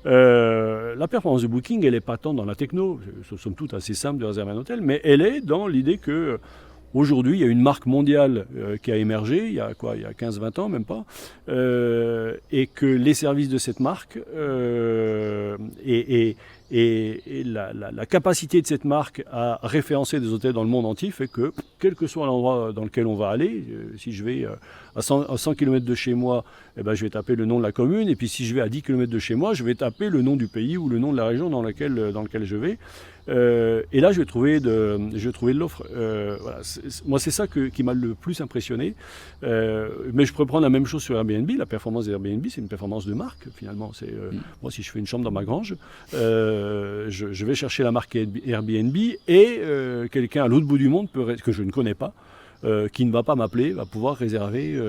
La performance de Booking, elle n'est pas tant dans la techno, somme toute assez simple de réserver un hôtel, mais elle est dans l'idée que aujourd'hui, il y a une marque mondiale qui a émergé, il y a 15-20 ans, même pas, et que les services de cette marque et la capacité de cette marque à référencer des hôtels dans le monde entier fait que, quel que soit l'endroit dans lequel on va aller, si je vais à 100 km de chez moi, je vais taper le nom de la commune, et puis si je vais à 10 km de chez moi, je vais taper le nom du pays ou le nom de la région dans laquelle je vais. Et là, je vais trouver de l'offre. Voilà. Moi, c'est ça qui m'a le plus impressionné. Mais je pourrais prendre la même chose sur Airbnb. La performance d'Airbnb, c'est une performance de marque, finalement. Moi, si je fais une chambre dans ma grange, je vais chercher la marque Airbnb et quelqu'un à l'autre bout du monde, que je ne connais pas, qui ne va pas m'appeler, va pouvoir réserver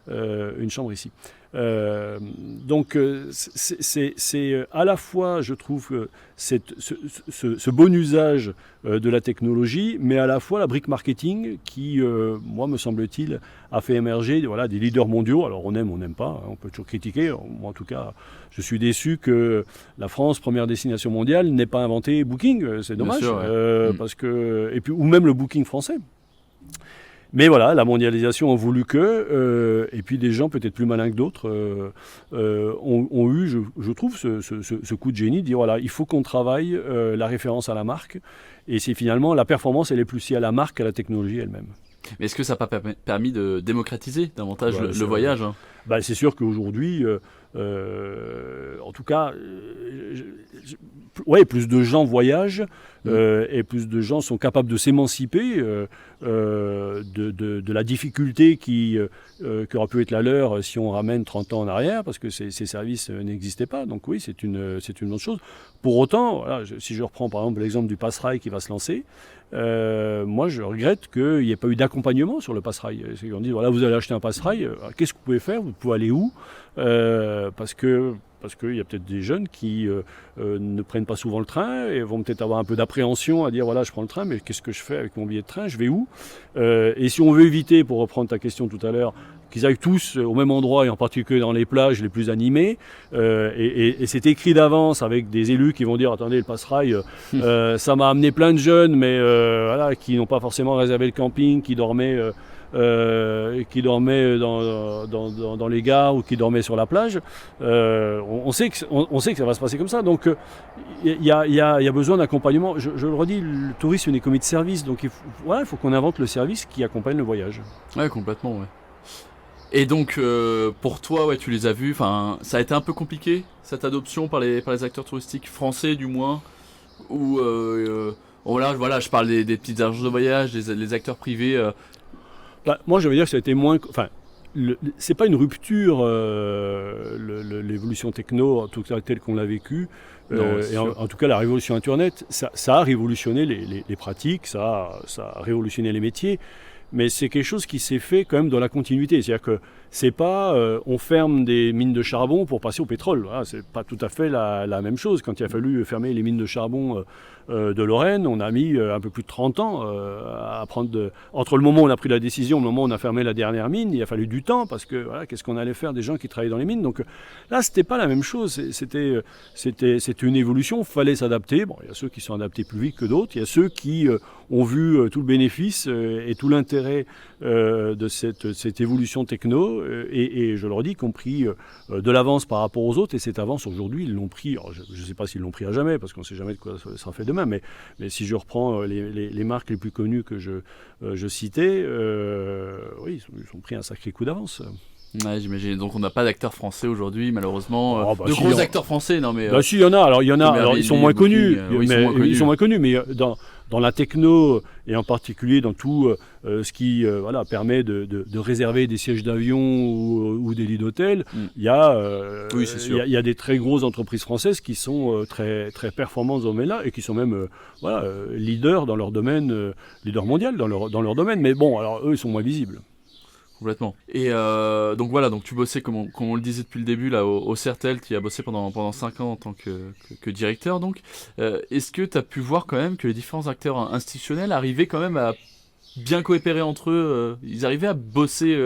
une chambre ici. Donc c'est à la fois, je trouve, ce bon usage de la technologie, mais à la fois la brique marketing qui, moi, me semble-t-il, a fait émerger des leaders mondiaux. Alors on aime, on n'aime pas, on peut toujours critiquer. Moi, en tout cas, je suis déçu que la France, première destination mondiale, n'ait pas inventé Booking. C'est dommage, sûr, ouais. parce que, et puis, ou même le Booking français. Mais voilà, la mondialisation a voulu que, et puis des gens peut-être plus malins que d'autres ont eu, je trouve, ce coup de génie de dire voilà, il faut qu'on travaille la référence à la marque, et c'est finalement la performance, elle est plus liée à la marque qu'à la technologie elle-même. Mais est-ce que ça n'a pas permis de démocratiser davantage le voyage, hein? C'est sûr qu'aujourd'hui, en tout cas, plus de gens voyagent et plus de gens sont capables de s'émanciper de la difficulté qui aurait pu être la leur si on ramène 30 ans en arrière, parce que ces services n'existaient pas. Donc oui, c'est une bonne chose. Pour autant, si je reprends par exemple l'exemple du Passerail qui va se lancer, moi je regrette qu'il n'y ait pas eu d'accompagnement sur le Passerail. On dit voilà, vous allez acheter un Passerail, qu'est-ce que vous pouvez faire, vous pouvez aller où, parce qu'il y a peut-être des jeunes qui ne prennent pas souvent le train et vont peut-être avoir un peu d'appréhension à dire voilà, je prends le train, mais qu'est-ce que je fais avec mon billet de train, je vais où, et si on veut éviter, pour reprendre ta question tout à l'heure, qu'ils aillent tous au même endroit, et en particulier dans les plages les plus animées, et c'est écrit d'avance avec des élus qui vont dire attendez, le Passerail, ça m'a amené plein de jeunes, mais qui n'ont pas forcément réservé le camping, qui dormaient dans les gares ou qui dormaient sur la plage. On sait que ça va se passer comme ça. Donc il y a besoin d'accompagnement. Je le redis, le tourisme est une économie de service, donc il faut qu'on invente le service qui accompagne le voyage. Ouais, complètement, ouais. Et donc, pour toi, tu les as vus, ça a été un peu compliqué, cette adoption par les acteurs touristiques français, du moins, ou voilà, je parle des petites agences de voyage, les acteurs privés. Moi, je veux dire que ça a été moins... c'est pas une rupture, l'évolution techno, en tout cas telle qu'on l'a vécue. En tout cas, la révolution Internet, ça a révolutionné les pratiques, ça a révolutionné les métiers. Mais c'est quelque chose qui s'est fait quand même dans la continuité. C'est-à-dire que c'est pas on ferme des mines de charbon pour passer au pétrole. Voilà, c'est pas tout à fait la même chose. Quand il a fallu fermer les mines de charbon de Lorraine, on a mis un peu plus de 30 ans à prendre entre le moment où on a pris la décision et le moment où on a fermé la dernière mine, il a fallu du temps parce que qu'est-ce qu'on allait faire des gens qui travaillaient dans les mines. Donc là, c'était pas la même chose. C'était une évolution. Il fallait s'adapter. Bon, il y a ceux qui sont adaptés plus vite que d'autres. Il y a ceux qui ont vu tout le bénéfice et tout l'intérêt de cette évolution techno et je leur dis, compris de l'avance par rapport aux autres, et cette avance aujourd'hui ils l'ont pris, alors, je ne sais pas s'ils l'ont pris à jamais parce qu'on ne sait jamais de quoi ça sera fait demain, mais si je reprends les marques les plus connues que je citais, oui, ils ont pris un sacré coup d'avance. Ouais, j'imagine. Donc on n'a pas d'acteurs français aujourd'hui, malheureusement. De Si, gros acteurs français, non mais. Si, il y en a. Alors, Airbnb, ils sont moins connus. Booking, Ils sont moins connus, mais dans la techno, et en particulier dans tout ce qui permet de réserver des sièges d'avion ou des lits d'hôtel, il y a des très grosses entreprises françaises qui sont très, très performantes dans ce domaine-là et qui sont même leaders dans leur domaine, leaders mondial dans leur domaine. Mais bon, alors eux, ils sont moins visibles. Complètement. Et donc voilà, donc tu bossais, comme on le disait depuis le début, là, au CERTEL, tu y as bossé pendant 5 ans en tant que directeur. Donc, est-ce que tu as pu voir quand même que les différents acteurs institutionnels arrivaient quand même à bien coopérer entre eux, ils arrivaient à bosser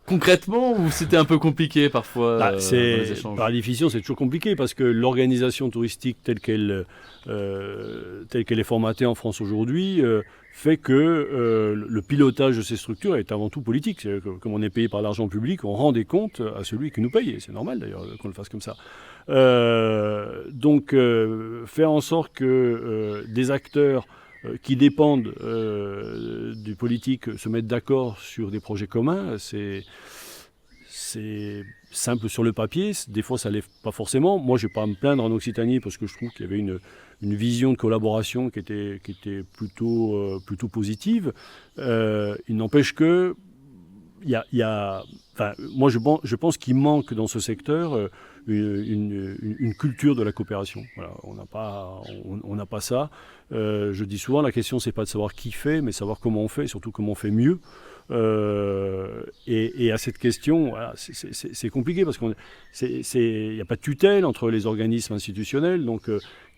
concrètement, ou c'était un peu compliqué parfois dans les échanges? Par définition, c'est toujours compliqué parce que l'organisation touristique telle qu'elle est formatée en France aujourd'hui fait que le pilotage de ces structures est avant tout politique. Comme on est payé par l'argent public, on rend des comptes à celui qui nous paye. Et c'est normal d'ailleurs qu'on le fasse comme ça. Donc faire en sorte que des acteurs qui dépendent du politique se mettent d'accord sur des projets communs, c'est simple sur le papier. Des fois, ça ne l'est pas forcément. Moi, je ne vais pas à me plaindre en Occitanie parce que je trouve qu'il y avait une vision de collaboration qui était plutôt positive. Il n'empêche que moi, je pense qu'il manque dans ce secteur une culture de la coopération. Voilà, on n'a pas ça. Je dis souvent, la question, c'est pas de savoir qui fait, mais savoir comment on fait, et surtout comment on fait mieux. Et à cette question, voilà, c'est compliqué parce qu'il n'y a pas de tutelle entre les organismes institutionnels. Donc,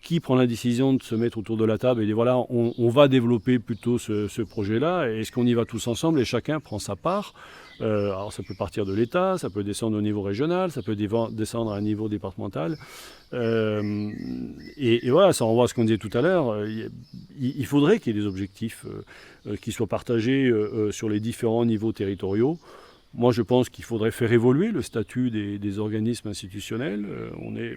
qui prend la décision de se mettre autour de la table et dire voilà, on va développer plutôt ce projet-là, est-ce qu'on y va tous ensemble et chacun prend sa part? Alors ça peut partir de l'État, ça peut descendre au niveau régional, ça peut descendre à un niveau départemental. Et voilà, ça renvoie à ce qu'on disait tout à l'heure. Il faudrait qu'il y ait des objectifs qui soient partagés sur les différents niveaux territoriaux. Moi, je pense qu'il faudrait faire évoluer le statut des organismes institutionnels. On est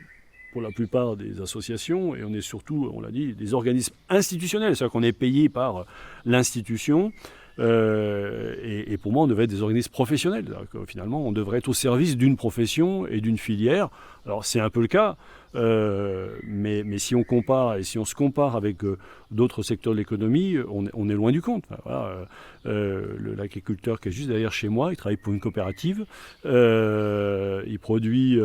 pour la plupart des associations et on est surtout, on l'a dit, des organismes institutionnels. C'est-à-dire qu'on est payé par l'institution. Et pour moi, on devrait être des organismes professionnels. Finalement, on devrait être au service d'une profession et d'une filière. Alors, c'est un peu le cas, mais si on compare et si on se compare avec d'autres secteurs de l'économie, on est loin du compte. Voilà, l'agriculteur qui est juste derrière chez moi, il travaille pour une coopérative. Il produit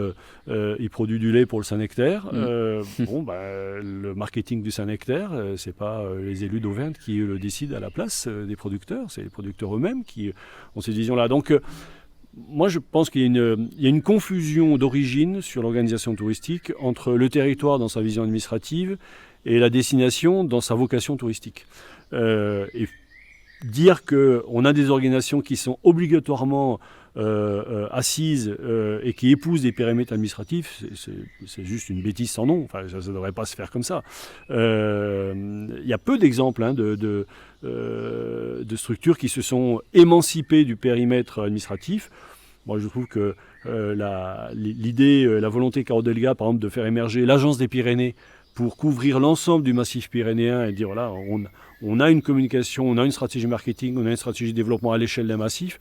du lait pour le Saint-Nectaire. Le marketing du Saint-Nectaire, c'est pas les élus d'Auvergne qui le décident à la place des producteurs, c'est les producteurs eux-mêmes qui ont cette vision-là. Donc, moi, je pense qu'il y a une confusion d'origine sur l'organisation touristique entre le territoire dans sa vision administrative et la destination dans sa vocation touristique. Et dire qu'on a des organisations qui sont obligatoirement assises et qui épousent des périmètres administratifs, c'est juste une bêtise sans nom. Enfin, ça ne devrait pas se faire comme ça. Il y a peu d'exemples de structures qui se sont émancipées du périmètre administratif. Moi, je trouve que l'idée, la volonté qu'a Delga, par exemple, de faire émerger l'Agence des Pyrénées pour couvrir l'ensemble du massif pyrénéen et dire, voilà, on a une communication, on a une stratégie marketing, on a une stratégie de développement à l'échelle d'un massif,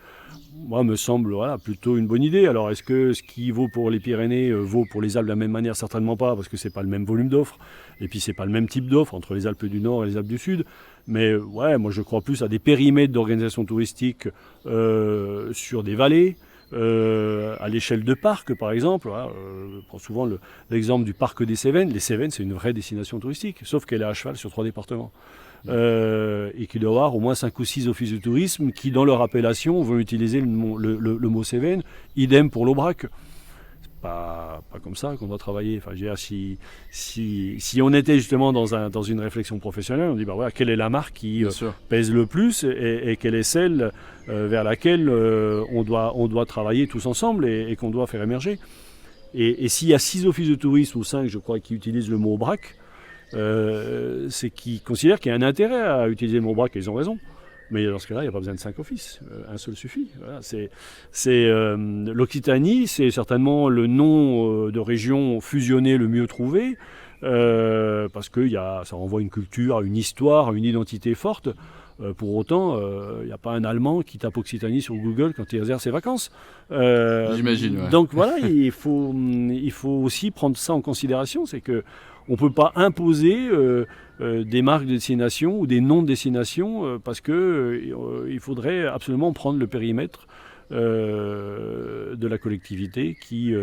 moi, me semble plutôt une bonne idée. Alors, est-ce que ce qui vaut pour les Pyrénées vaut pour les Alpes de la même manière? Certainement pas, parce que c'est pas le même volume d'offres, et puis c'est pas le même type d'offres entre les Alpes du Nord et les Alpes du Sud. Mais ouais, moi, je crois plus à des périmètres d'organisation touristique sur des vallées, à l'échelle de parcs, par exemple. Voilà, je prends souvent l'exemple du parc des Cévennes. Les Cévennes, c'est une vraie destination touristique, sauf qu'elle est à cheval sur 3 départements. Et qu'il doit y avoir au moins 5 ou 6 offices de tourisme qui, dans leur appellation, vont utiliser le mot Cévennes. Idem pour l'Aubrac. C'est pas comme ça qu'on doit travailler. Enfin, je veux dire, si on était justement dans une réflexion professionnelle, on dit voilà, quelle est la marque qui pèse le plus et quelle est celle vers laquelle on doit travailler tous ensemble et qu'on doit faire émerger. Et s'il y a 6 offices de tourisme ou 5, je crois, qui utilisent le mot Aubrac, c'est qu'ils considèrent qu'il y a un intérêt à utiliser le mot Aubrac, et ils ont raison. Mais dans ce cas-là, il n'y a pas besoin de 5 offices. Un seul suffit. Voilà, l'Occitanie, c'est certainement le nom de région fusionnée le mieux trouvé, parce que ça renvoie à une culture, à une histoire, à une identité forte. Pour autant, il n'y a pas un Allemand qui tape Occitanie sur Google quand il réserve ses vacances. J'imagine, ouais. Donc voilà, il faut aussi prendre ça en considération, c'est que on ne peut pas imposer des marques de destination ou des noms de destination parce qu'il faudrait absolument prendre le périmètre de la collectivité qui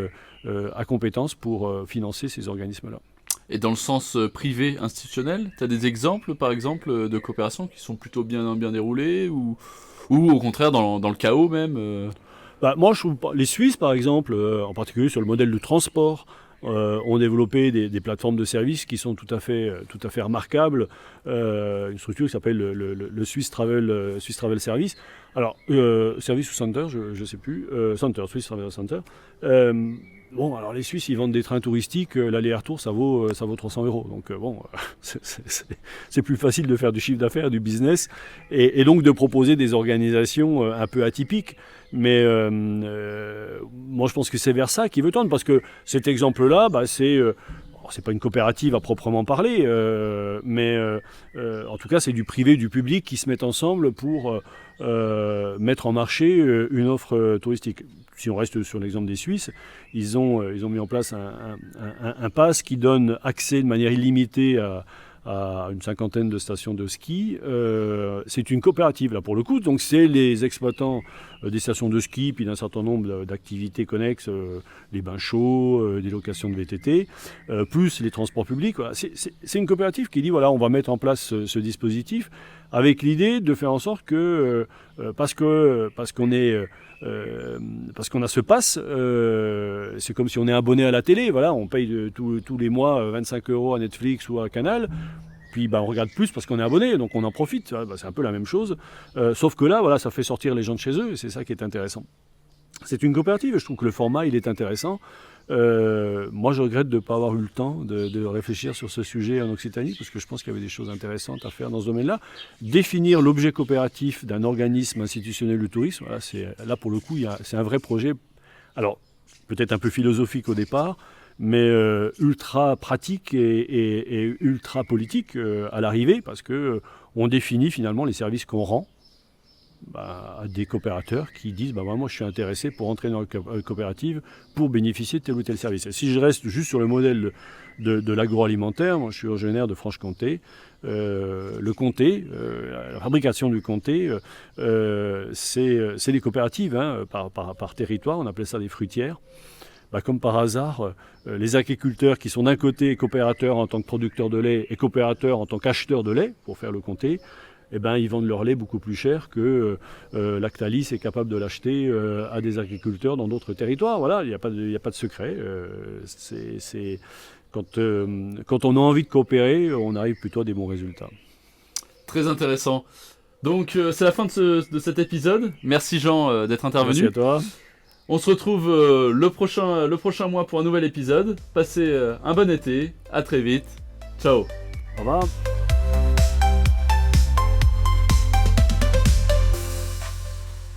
a compétence pour financer ces organismes-là. Et dans le sens privé institutionnel, tu as des exemples, par exemple, de coopérations qui sont plutôt bien déroulées ou au contraire dans le chaos même Moi, je trouve les Suisses, par exemple, en particulier sur le modèle du transport, ont développé des plateformes de services qui sont tout à fait remarquables. Une structure qui s'appelle le Swiss Travel Service. Alors, Service ou Center, je ne sais plus. Center, Swiss Travel Center. Alors les Suisses, ils vendent des trains touristiques, l'aller-retour, ça vaut 300 €. Donc c'est plus facile de faire du chiffre d'affaires, du business, et donc de proposer des organisations un peu atypiques. Mais moi, je pense que c'est vers ça qu'il veut tendre, parce que cet exemple-là, c'est pas une coopérative à proprement parler, mais en tout cas, c'est du privé, du public qui se mettent ensemble pour mettre en marché une offre touristique. Si on reste sur l'exemple des Suisses, ils ont mis en place un pass qui donne accès de manière illimitée à une cinquantaine de stations de ski. C'est une coopérative là pour le coup, donc c'est les exploitants des stations de ski, puis d'un certain nombre d'activités connexes, les bains chauds, des locations de VTT, plus les transports publics. Voilà. C'est une coopérative qui dit voilà, on va mettre en place ce dispositif avec l'idée de faire en sorte que parce qu'on a ce pass, c'est comme si on est abonné à la télé, voilà, on paye tous les mois 25 € à Netflix ou à Canal, puis on regarde plus parce qu'on est abonné, donc on en profite, c'est un peu la même chose, sauf que là, voilà, ça fait sortir les gens de chez eux, et c'est ça qui est intéressant. C'est une coopérative, et je trouve que le format, il est intéressant. Moi, je regrette de ne pas avoir eu le temps de réfléchir sur ce sujet en Occitanie, parce que je pense qu'il y avait des choses intéressantes à faire dans ce domaine-là. Définir l'objet coopératif d'un organisme institutionnel du tourisme, voilà, là pour le coup, c'est un vrai projet. Alors, peut-être un peu philosophique au départ, mais ultra pratique et ultra politique à l'arrivée, parce qu'on définit finalement les services qu'on rend à des coopérateurs qui disent moi je suis intéressé pour entrer dans la coopérative pour bénéficier de tel ou tel service. Et si je reste juste sur le modèle de l'agroalimentaire, moi je suis originaire de Franche-Comté, le comté, la fabrication du comté, c'est des coopératives par territoire, on appelait ça des fruitières. Comme par hasard, les agriculteurs qui sont d'un côté coopérateurs en tant que producteurs de lait et coopérateurs en tant qu'acheteurs de lait pour faire le comté, ils vendent leur lait beaucoup plus cher que Lactalis est capable de l'acheter à des agriculteurs dans d'autres territoires. Voilà, il n'y a pas de secret. Quand on a envie de coopérer, on arrive plutôt à des bons résultats. Très intéressant. Donc c'est la fin de cet épisode. Merci Jean d'être intervenu. Merci à toi. On se retrouve le prochain mois pour un nouvel épisode. Passez un bon été. À très vite. Ciao. Au revoir.